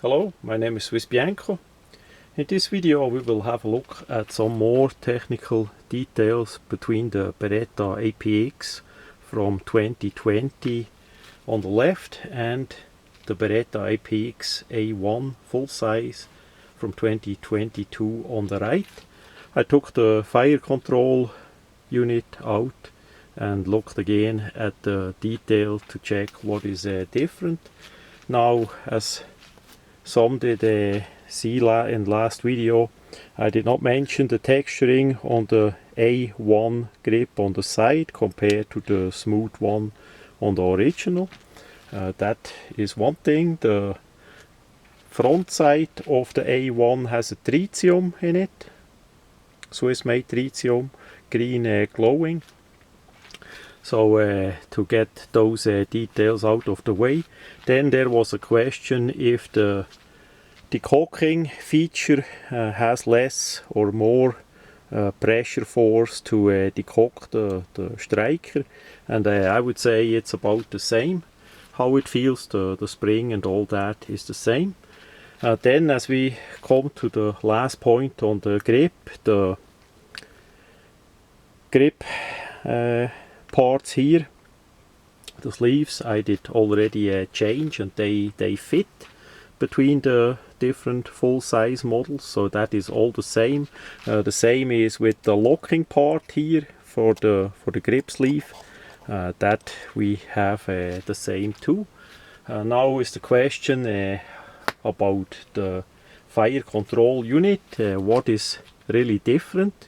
Hello, my name is Swiss Bianco. In this video we will have a look at some more technical details between the Beretta APX from 2020 on the left and the Beretta APX A1 full size from 2022 on the right. I took the fire control unit out and looked again at the detail to check what is different. Now, as some did see in last video, I did not mention the texturing on the A1 grip on the side compared to the smooth one on the original. That is one thing. The front side of the A1 has a tritium in it, Swiss made tritium, green glowing. So to get those details out of the way, then there was a question if the decaulking feature has less or more pressure force to decaulk the striker, and I would say it's about the same. How it feels, the spring and all that is the same. Then as we come to the last point on the grip parts here, the sleeves I did already change, and they fit between the different full size models, so that is all the same. The same is with the locking part here for the grip sleeve, that we have the same too. Now is the question about the fire control unit. What is really different?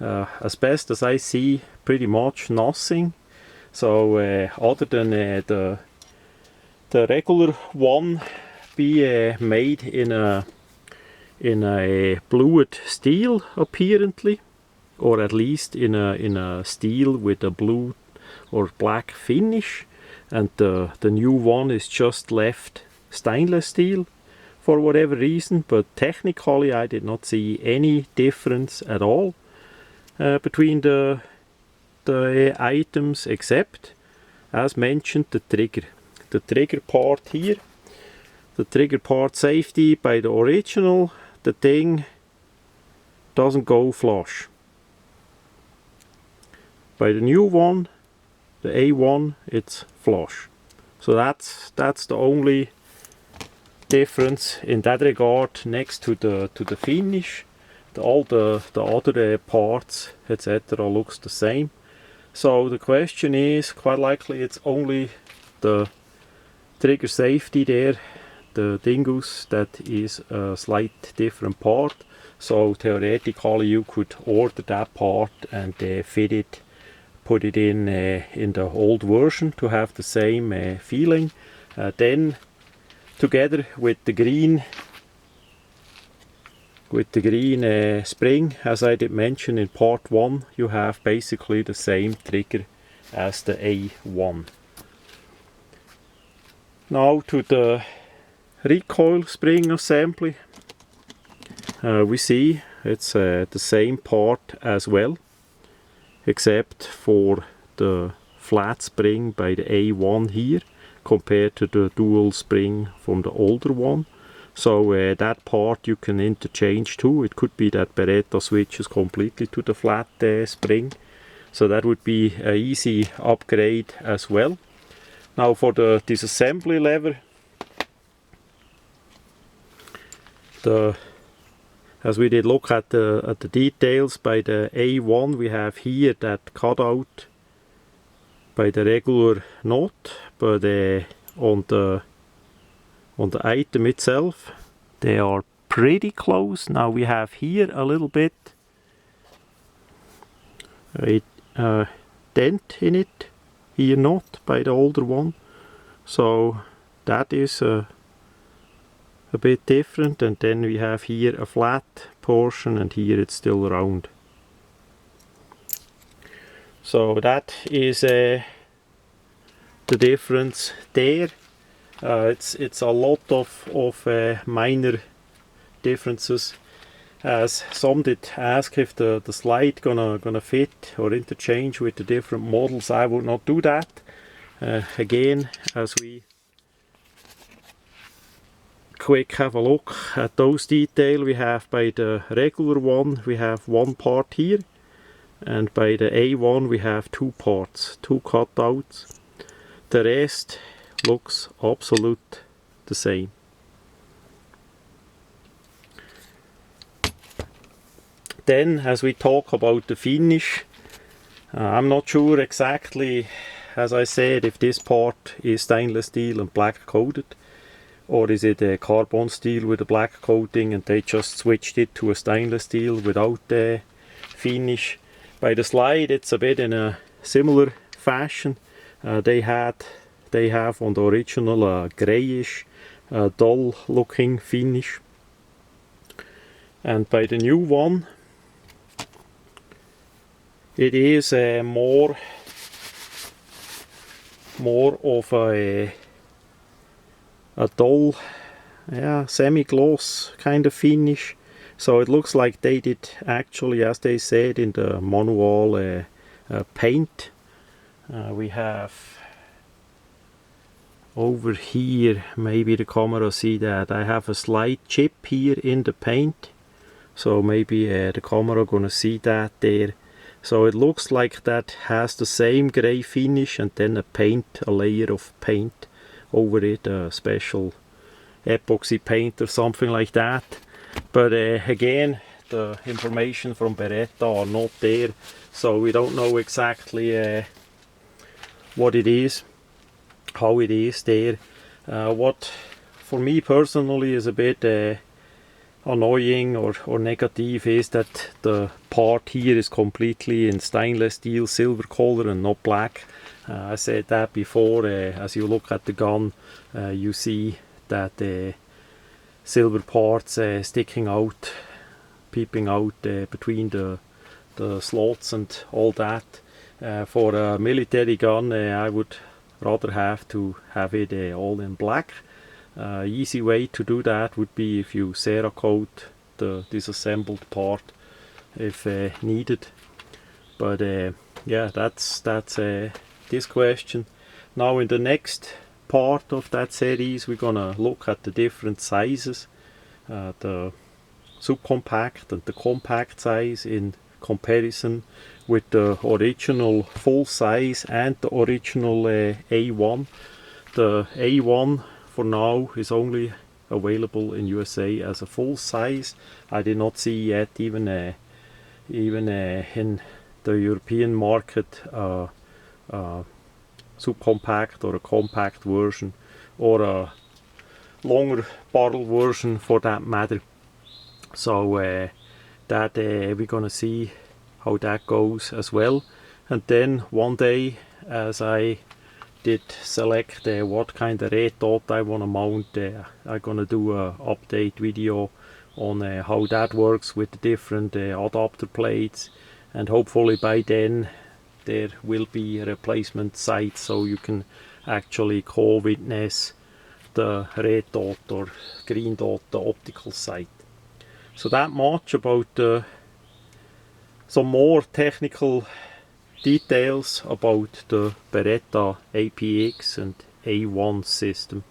As best as I see, pretty much nothing. So other than the regular one be made in a blued steel apparently, or at least in a steel with a blue or black finish, and the new one is just left stainless steel for whatever reason, but technically I did not see any difference at all between the items, except, as mentioned, the trigger part here. The trigger part safety by the original, the thing doesn't go flush. By the new one, the A1, it's flush. So that's the only difference in that regard. Next to the finish, all the other parts, etc., looks the same. So the question is, quite likely it's only the trigger safety there, the dingus, that is a slight different part. So theoretically you could order that part and fit it, put it in the old version to have the same feeling. Then together with the green spring, as I did mention in part 1, you have basically the same trigger as the A1. Now to the recoil spring assembly. We see it's the same part as well, except for the flat spring by the A1 here compared to the dual spring from the older one. So that part you can interchange too. It could be that Beretta switches completely to the flat spring, so that would be an easy upgrade as well. Now for the disassembly lever, as we did look at the details by the A1, we have here that cutout by the regular knot, but on the item itself they are pretty close. Now we have here a little bit a dent in it, here not by the older one, so that is a bit different. And then we have here a flat portion, and here it's still round. So that is the difference there. It's a lot of minor differences. As some did ask if the slide gonna fit or interchange with the different models, I would not do that. Again, as we quick have a look at those details. We have by the regular one, we have one part here, and by the A1 we have two parts, two cutouts. The rest looks absolute the same. Then, as we talk about the finish, I'm not sure exactly, as I said, if this part is stainless steel and black coated, or is it a carbon steel with a black coating and they just switched it to a stainless steel without the finish. By the slide it's a bit in a similar fashion. They have on the original a greyish, dull looking finish, and by the new one it is more of a dull, semi-gloss kind of finish. So it looks like they did actually, as they said in the manual, paint. We have over here, maybe the camera see that, I have a slight chip here in the paint. So maybe the camera gonna see that there. So it looks like that has the same grey finish and then a layer of paint over it, a special epoxy paint or something like that. But again, the information from Beretta are not there, so we don't know exactly what it is, how it is there. What for me personally is a bit annoying or negative is that the part here is completely in stainless steel silver color and not black. I said that before. As you look at the gun, you see that the silver parts sticking out, peeping out between the slots and all that. For a military gun, I would rather have it all in black. Easy way to do that would be if you Cerakote the disassembled part if needed. But yeah, that's this question. Now in the next part of that series we're gonna look at the different sizes, the subcompact and the compact size in comparison with the original full size and the original A1. The A1 for now is only available in USA as a full size. I did not see yet even in the European market subcompact or a compact version or a longer barrel version for that matter. So that we're gonna see how that goes as well. And then one day, as I did select what kind of red dot I want to mount, I'm gonna do a update video on how that works with the different adapter plates, and hopefully by then there will be replacement sights so you can actually co-witness the red dot or green dot, the optical sight. So that much about some more technical details about the Beretta APX and A1 system.